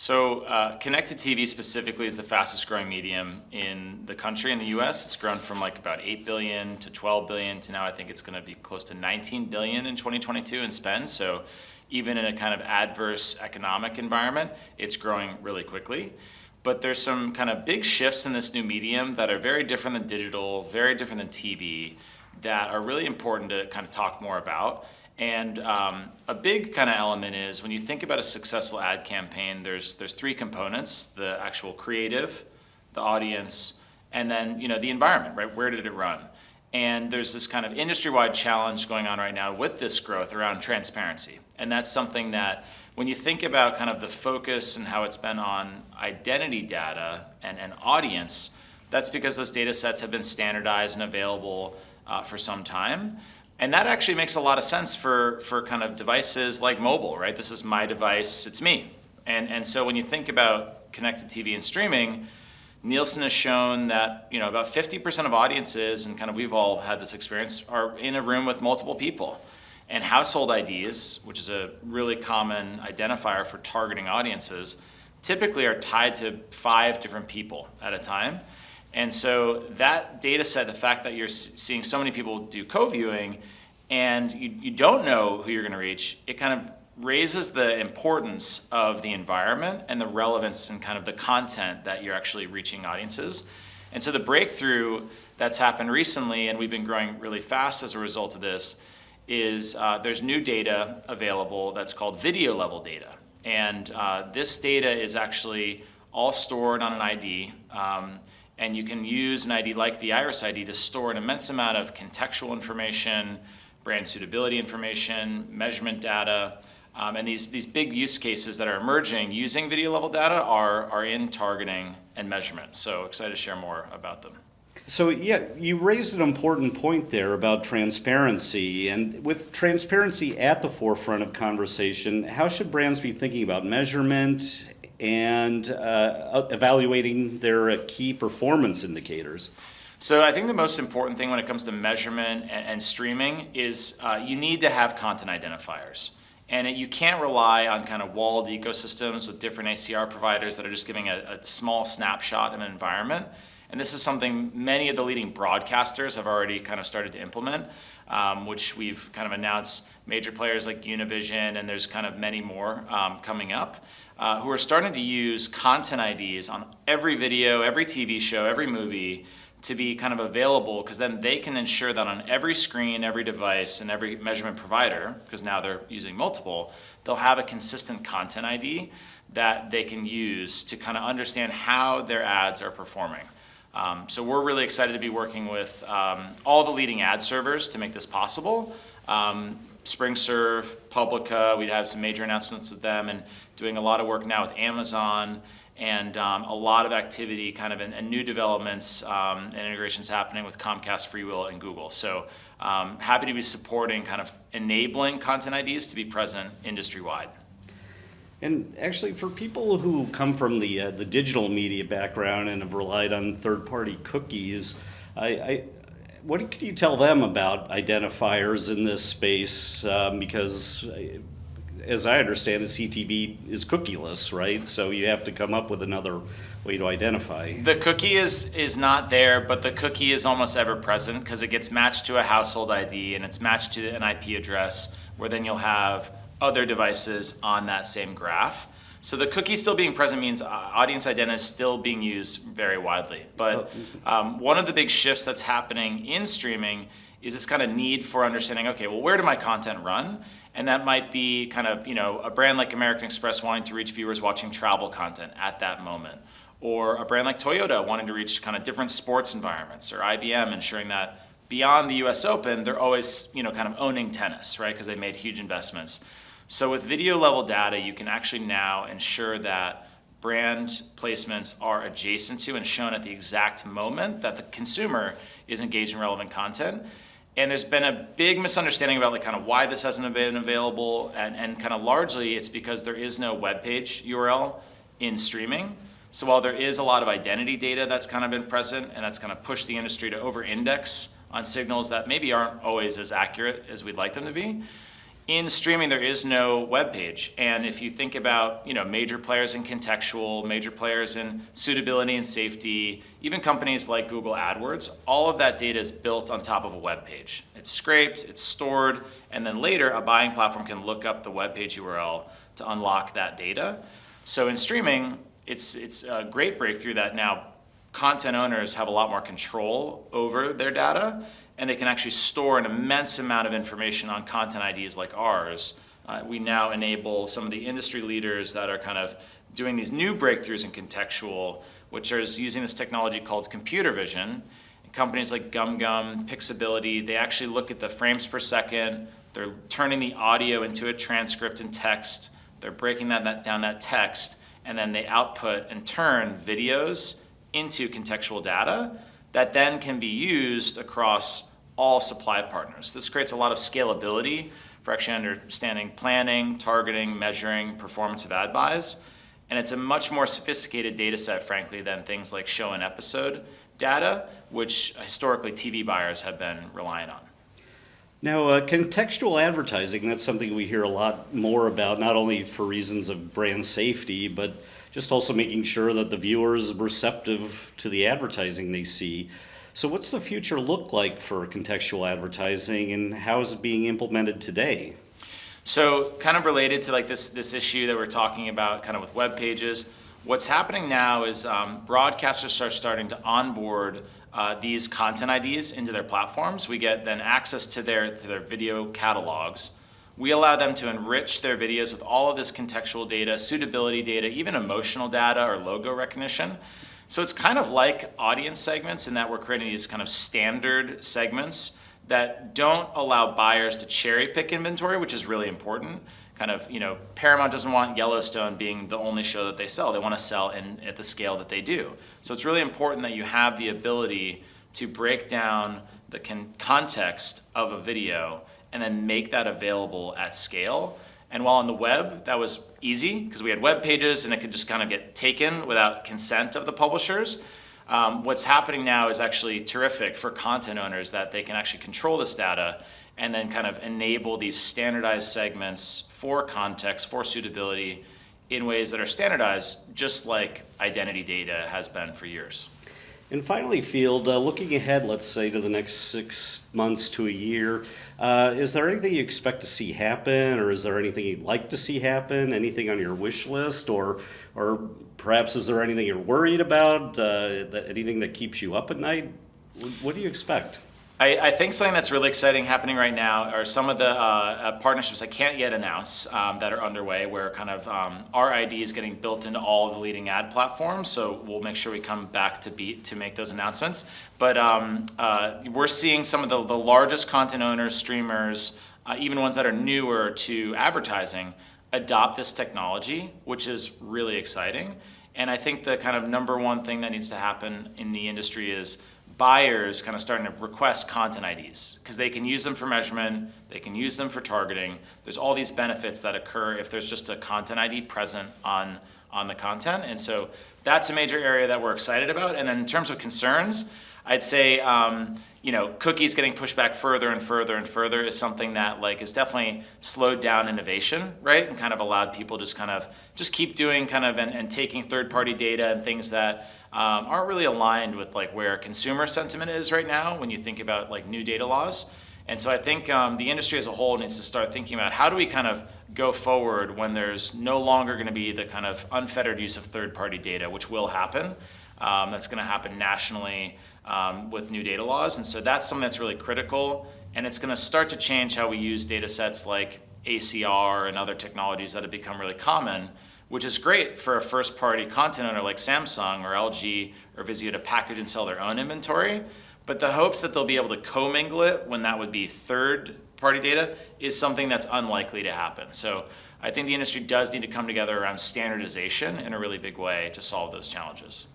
So connected TV specifically is the fastest growing medium in the country, in the US. It's grown from like about 8 billion to 12 billion to now I think it's going to be close to 19 billion in 2022 in spend. So even in a kind of adverse economic environment, it's growing really quickly. But there's some kind of big shifts in this new medium that are very different than digital, very different than TV, that are really important to kind of talk more about. And a big kind of element is when you think about a successful ad campaign, there's three components: the actual creative, the audience, and then the environment, right? Where did it run? And there's this kind of industry-wide challenge going on right now with this growth around transparency. And that's something that when you think about kind of the focus and how it's been on identity data and audience, that's because those data sets have been standardized and available for some time. And that actually makes a lot of sense for kind of devices like mobile, right? This is my device, it's me. And so when you think about connected TV and streaming, Nielsen has shown that about 50% of audiences, and kind of we've all had this experience, are in a room with multiple people. And household IDs, which is a really common identifier for targeting audiences, typically are tied to 5 different people at a time. And so that data set, the fact that you're seeing so many people do co-viewing and you don't know who you're going to reach, it kind of raises the importance of the environment and the relevance and kind of the content that you're actually reaching audiences. And so the breakthrough that's happened recently, and we've been growing really fast as a result of this, is there's new data available that's called video level data. And this data is actually all stored on an ID. And you can use an ID like the Iris ID to store an immense amount of contextual information, brand suitability information, measurement data. And these big use cases that are emerging using video level data are in targeting and measurement. So excited to share more about them. So yeah, you raised an important point there about transparency. And with transparency at the forefront of conversation, how should brands be thinking about measurement and evaluating their key performance indicators? So I think the most important thing when it comes to measurement and streaming is you need to have content identifiers. And you can't rely on kind of walled ecosystems with different ACR providers that are just giving a small snapshot of an environment. And this is something many of the leading broadcasters have already kind of started to implement, which we've kind of announced major players like Univision, and there's kind of many more coming up, who are starting to use content IDs on every video, every TV show, every movie to be kind of available, because then they can ensure that on every screen, every device, and every measurement provider, because now they're using multiple, they'll have a consistent content ID that they can use to kind of understand how their ads are performing. So we're really excited to be working with all the leading ad servers to make this possible. SpringServe, Publica, we have some major announcements with them, and doing a lot of work now with Amazon, and a lot of activity kind of and new developments and integrations happening with Comcast, FreeWheel, and Google. So happy to be supporting kind of enabling content IDs to be present industry-wide. And actually, for people who come from the digital media background and have relied on third-party cookies, what could you tell them about identifiers in this space? Because, as I understand it, CTV is cookieless, right? So you have to come up with another way to identify. The cookie is not there, but the cookie is almost ever present because it gets matched to a household ID and it's matched to an IP address, where then you'll have other devices on that same graph. So the cookie still being present means audience identity is still being used very widely. But one of the big shifts that's happening in streaming is this kind of need for understanding, okay, well, where did my content run? And that might be kind of, a brand like American Express wanting to reach viewers watching travel content at that moment. Or a brand like Toyota wanting to reach kind of different sports environments, or IBM ensuring that beyond the US Open, they're always, kind of owning tennis, right? Because they made huge investments. So with video level data, you can actually now ensure that brand placements are adjacent to and shown at the exact moment that the consumer is engaged in relevant content. And there's been a big misunderstanding about like kind of why this hasn't been available, and kind of largely it's because there is no web page URL in streaming. So while there is a lot of identity data that's kind of been present, and that's kind of pushed the industry to over-index on signals that maybe aren't always as accurate as we'd like them to be, In streaming, there is no web page. And if you think about, major players in contextual, major players in suitability and safety, even companies like Google AdWords, all of that data is built on top of a web page. It's scraped, it's stored, and then later a buying platform can look up the web page URL to unlock that data. So in streaming, it's a great breakthrough that now content owners have a lot more control over their data, and they can actually store an immense amount of information on content IDs like ours. We now enable some of the industry leaders that are kind of doing these new breakthroughs in contextual, which is using this technology called computer vision. And companies like GumGum, Pixability, they actually look at the frames per second, they're turning the audio into a transcript and text, they're breaking that down, that text, and then they output and turn videos into contextual data that then can be used across all supply partners. This creates a lot of scalability for actually understanding planning, targeting, measuring, performance of ad buys. And it's a much more sophisticated data set, frankly, than things like show and episode data, which historically TV buyers have been reliant on. Now, contextual advertising, that's something we hear a lot more about, not only for reasons of brand safety, but just also making sure that the viewer is receptive to the advertising they see. So what's the future look like for contextual advertising, and how is it being implemented today? So kind of related to like this issue that we're talking about kind of with web pages, what's happening now is broadcasters are starting to onboard these content IDs into their platforms. We get then access to their video catalogs. We allow them to enrich their videos with all of this contextual data, suitability data, even emotional data or logo recognition. So it's kind of like audience segments in that we're creating these kind of standard segments that don't allow buyers to cherry pick inventory, which is really important. Kind of, Paramount doesn't want Yellowstone being the only show that they sell. They want to sell at the scale that they do. So it's really important that you have the ability to break down the context of a video and then make that available at scale. And while on the web, that was easy because we had web pages and it could just kind of get taken without consent of the publishers. What's happening now is actually terrific for content owners that they can actually control this data and then kind of enable these standardized segments for context, for suitability in ways that are standardized, just like identity data has been for years. And finally, Field, looking ahead, let's say, to the next 6 months to a year, is there anything you expect to see happen, or is there anything you'd like to see happen, anything on your wish list, or perhaps is there anything you're worried about, anything that keeps you up at night? What do you expect? I think something that's really exciting happening right now are some of the partnerships I can't yet announce that are underway, where kind of our ID is getting built into all of the leading ad platforms. So we'll make sure we come back to Beat to make those announcements. But we're seeing some of the largest content owners, streamers, even ones that are newer to advertising, adopt this technology, which is really exciting. And I think the kind of number one thing that needs to happen in the industry is buyers kind of starting to request content IDs because they can use them for measurement, they can use them for targeting. There's all these benefits that occur if there's just a content ID present on the content. And so that's a major area that we're excited about. And then in terms of concerns, I'd say cookies getting pushed back further and further and further is something that is definitely slowed down innovation, right? And kind of allowed people just keep doing and taking third-party data and things that aren't really aligned with where consumer sentiment is right now when you think about new data laws. And so I think the industry as a whole needs to start thinking about how do we kind of go forward when there's no longer going to be the kind of unfettered use of third-party data, which will happen. That's going to happen nationally with new data laws. And so that's something that's really critical. And it's going to start to change how we use data sets like ACR and other technologies that have become really common, which is great for a first-party content owner like Samsung or LG or Vizio to package and sell their own inventory. But the hopes that they'll be able to commingle it when that would be third-party data is something that's unlikely to happen. So I think the industry does need to come together around standardization in a really big way to solve those challenges.